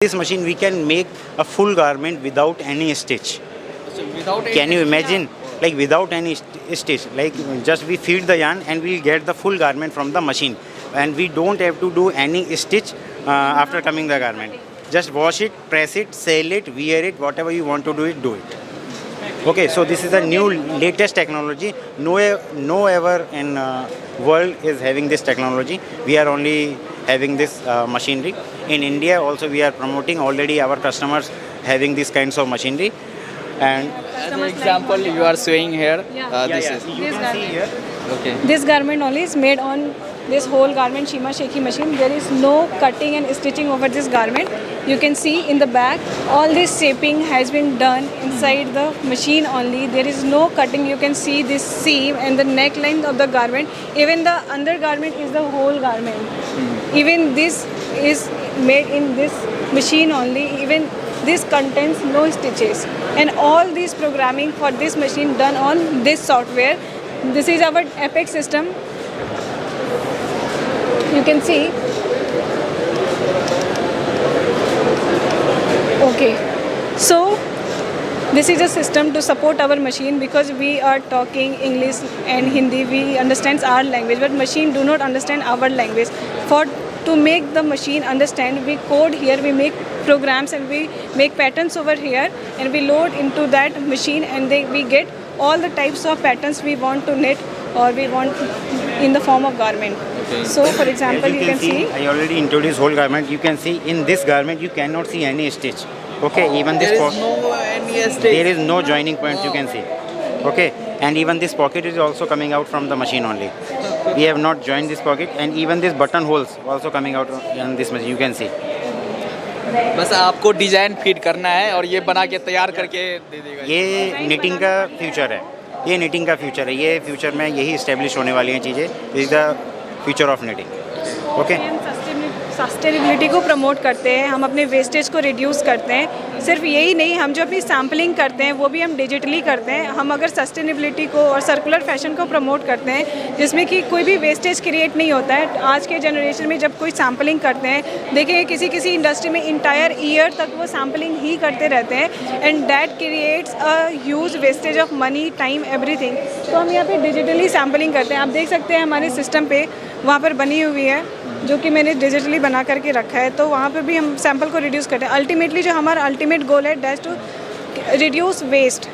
This machine we can make a full garment without any stitch. Can you imagine? Like without any stitch, like just we feed the yarn and we get the full garment from the machine, and we don't have to do any stitch after coming the garment. Just wash it, press it, sell it, wear it, whatever you want to do it, do it. Okay, so this is a new latest technology. No ever in world is having this technology. We are only having this machinery. In India also we are promoting already our customers having these kinds of machinery. And as an example, you are showing here. This is. you can see here. Okay. This garment only is made on this whole garment Shima Sheki machine. There is no cutting and stitching over this garment. You can see in the back all this shaping has been done inside the machine only. There is no cutting. You can see this seam and the neckline of the garment. Even the undergarment is the whole garment. Even this is made in this machine only. Even this contains no stitches, and all this programming for this machine done on this software. This is our Apex system. You can see. Okay, so this is a system to support our machine, because we are talking English and Hindi. We understand our language, but machine do not understand our language. To make the machine understand, we code here, we make programs and we make patterns over here, and we load into that machine, and we get all the types of patterns we want to knit or we want in the form of garment. Okay. So for example, you can see I already introduced whole garment. You can see in this garment you cannot see any stitch. Okay, even this There is no any stitch. there is no joining points you can see. Okay, and even this pocket is also coming out from the machine only. We have not joined this pocket, and even this button holes also coming out in this machine. You can see. बस आपको design feed करना है और ये बना के तैयार करके दे देगा। ये निटिंग का फ्यूचर है। ये निटिंग का फ्यूचर है। ये फ्यूचर में यही इस्टेब्लिश होने वाली हैं चीज़ें। This is the future of knitting. Okay. Sustainability को प्रमोट करते हैं, हम अपने वेस्टेज को रिड्यूस करते हैं। सिर्फ यही नहीं, हम जो अपनी सैम्पलिंग करते हैं वो भी हम डिजिटली करते हैं। हम अगर सस्टेनेबिलिटी को और सर्कुलर फैशन को प्रमोट करते हैं, जिसमें कि कोई भी वेस्टेज क्रिएट नहीं होता है। आज के जनरेशन में जब कोई सैम्पलिंग करते हैं, देखिए किसी इंडस्ट्री में इंटायर ईयर तक वो सैम्पलिंग ही करते रहते हैं, and that creates a huge wastage of money, time, everything. तो हम यहाँ पे डिजिटली सैम्पलिंग करते हैं। आप देख सकते हैं हमारे सिस्टम पे वहाँ पर बनी हुई है, जो कि मैंने डिजिटली बना करके रखा है। तो वहाँ पे भी हम सैंपल को रिड्यूस करते हैं। अल्टीमेटली जो हमारा अल्टीमेट गोल है, दैट्स टू रिड्यूस वेस्ट।